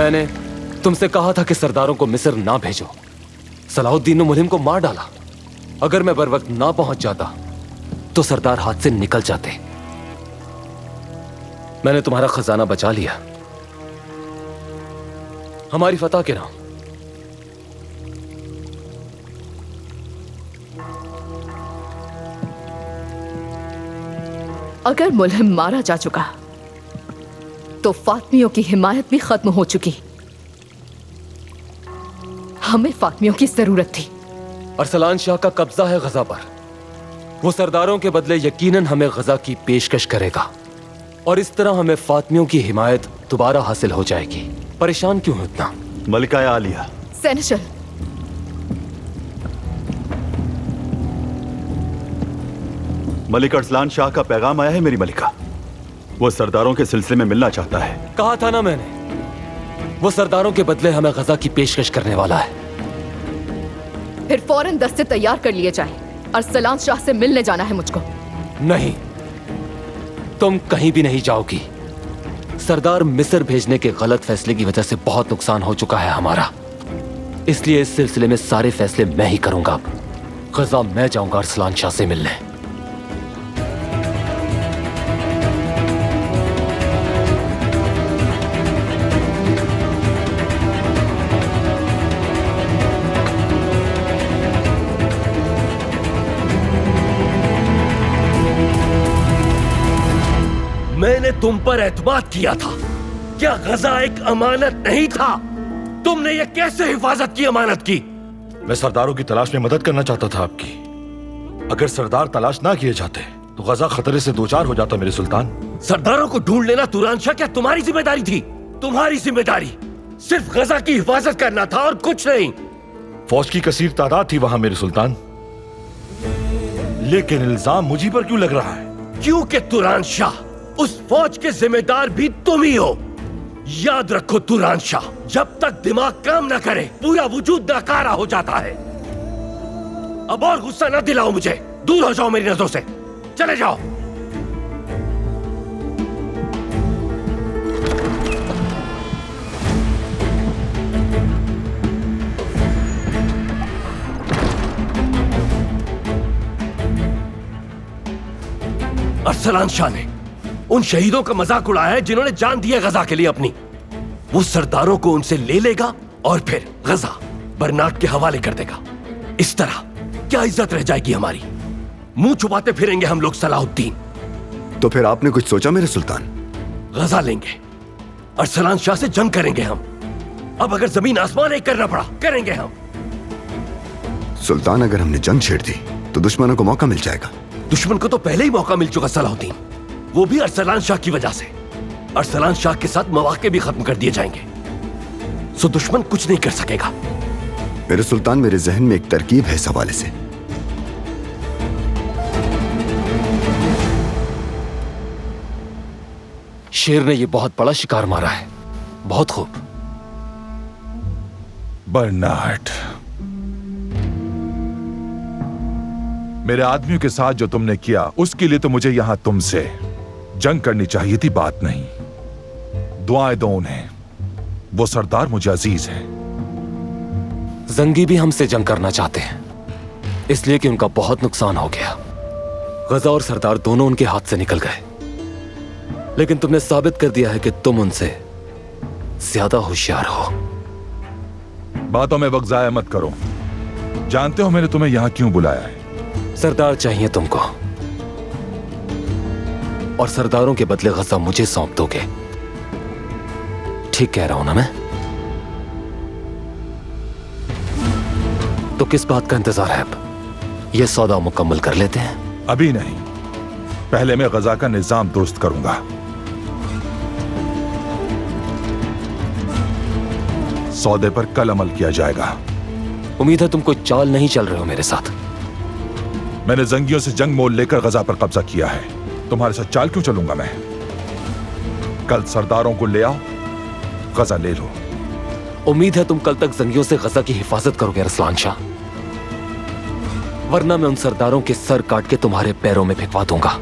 मैंने तुमसे कहा था कि सरदारों को मिस्र ना भेजो। सलाहुद्दीन ने मुहिम को मार डाला। अगर मैं बर वक्त ना पहुंच जाता तो सरदार हाथ से निकल जाते। मैंने तुम्हारा खजाना बचा लिया हमारी फतह के नाम। अगर मुल्हिम मारा जा चुका तो फातमियों की हिमायत भी खत्म हो चुकी। हमें फातमियों की जरूरत थी। अरसलान शाह का कब्जा है गजा पर। वो सरदारों के बदले यकीनन हमें गजा की पेशकश करेगा और इस तरह हमें फातमियों की हिमायत दोबारा हासिल हो जाएगी। परेशान क्यों हो इतना? मलिका आलिया। सेनेशल, मलिक अरसलान शाह का पैगाम आया है मेरी मलिका। वो सरदारों के सिलसिले में मिलना चाहता है। कहा था ना मैंने, वो सरदारों के बदले हमें गजा की पेशकश करने वाला है। फिर फौरन दस्ते तैयार कर लिए जाए। अरसलान शाह से मिलने जाना है मुझको। नहीं, तुम कहीं भी नहीं जाओगी। सरदार मिस्र भेजने के गलत फैसले की वजह से बहुत नुकसान हो चुका है हमारा। इसलिए इस सिलसिले में सारे फैसले मैं ही करूंगा। अब गजा मैं जाऊंगा अरसलान शाह से मिलने। मैंने तुम पर एतमाद किया था। क्या गजा एक अमानत नहीं था? तुमने ये कैसे हिफाजत की अमानत की? मैं सरदारों की तलाश में मदद करना चाहता था आपकी। अगर सरदार तलाश ना किए जाते तो गजा खतरे से दो चार हो जाता मेरे सुल्तान। सरदारों को ढूंढ लेना तुरान शाह क्या तुम्हारी जिम्मेदारी थी? तुम्हारी जिम्मेदारी सिर्फ गजा की हिफाजत करना था और कुछ नहीं। फौज की कसीर तादाद थी वहां मेरे सुल्तान, लेकिन इल्जाम मुझी पर क्यों लग रहा है? क्योंकि तुरान शाह उस फौज के जिम्मेदार भी तुम ही हो। याद रखो तुरान शाह, जब तक दिमाग काम ना करे पूरा वजूद नाकारा हो जाता है। अब और गुस्सा ना दिलाओ मुझे। दूर हो जाओ मेरी नजरों से। चले जाओ। अरसलान शाह ने उन शहीदों का मजाक उड़ाया है जिन्होंने जान दी है गजा के लिए अपनी। वो सरदारों को उनसे ले लेगा और फिर गजा बरनाट के हवाले कर देगा। इस तरह क्या इज्जत रह जाएगी हमारी? मुंह छुपाते फिरेंगे हम लोग सलाहुद्दीन। तो फिर आपने कुछ सोचा मेरे सुल्तान? गजा लेंगे, अरसलान शाह से जंग करेंगे हम। अब अगर जमीन आसमान एक करना पड़ा करेंगे हम। सुल्तान, अगर हमने जंग छेड़ दी तो दुश्मनों को मौका मिल जाएगा। दुश्मन को तो पहले ही मौका मिल चुका सलाहुद्दीन, वो भी अरसलान शाह की वजह से। अरसलान शाह के साथ मौके भी खत्म कर दिए जाएंगे, सो दुश्मन कुछ नहीं कर सकेगा। मेरे सुल्तान, मेरे जहन में एक तरकीब है इस हवाले से। शेर ने ये बहुत बड़ा शिकार मारा है। बहुत खूब। बर्नार्ड, मेरे आदमियों के साथ जो तुमने किया उसके लिए तो मुझे यहां तुमसे जंग करनी चाहिए थी, बात नहीं। दुआएं दो उन्हें, वो सरदार मुझे अजीज है। जंगी भी हमसे जंग करना चाहते हैं, इसलिए कि उनका बहुत नुकसान हो गया। गजा और सरदार दोनों उनके हाथ से निकल गए, लेकिन तुमने साबित कर दिया है कि तुम उनसे ज्यादा होशियार हो। बातों में वक्त जाया मत करो। जानते हो मैंने तुम्हें यहां क्यों बुलाया है? सरदार चाहिए तुमको, और सरदारों के बदले गजा मुझे सौंप दोगे। ठीक कह रहा हूं ना मैं? तो किस बात का इंतजार है? अब यह सौदा मुकम्मल कर लेते हैं। अभी नहीं, पहले मैं गजा का निजाम दुरुस्त करूंगा। सौदे पर कल अमल किया जाएगा। उम्मीद है तुम कोई चाल नहीं चल रहे हो मेरे साथ। मैंने जंगियों से जंग मोल लेकर गजा पर कब्जा किया है, तुम्हारे साथ चाल क्यों चलूंगा मैं? कल सरदारों को ले आओ, गजा ले लो। उम्मीद है तुम कल तक जंगियों से गजा की हिफाजत करोगे अरसलान शाह, वरना मैं उन सरदारों के सर काट के तुम्हारे पैरों में फेंकवा दूंगा।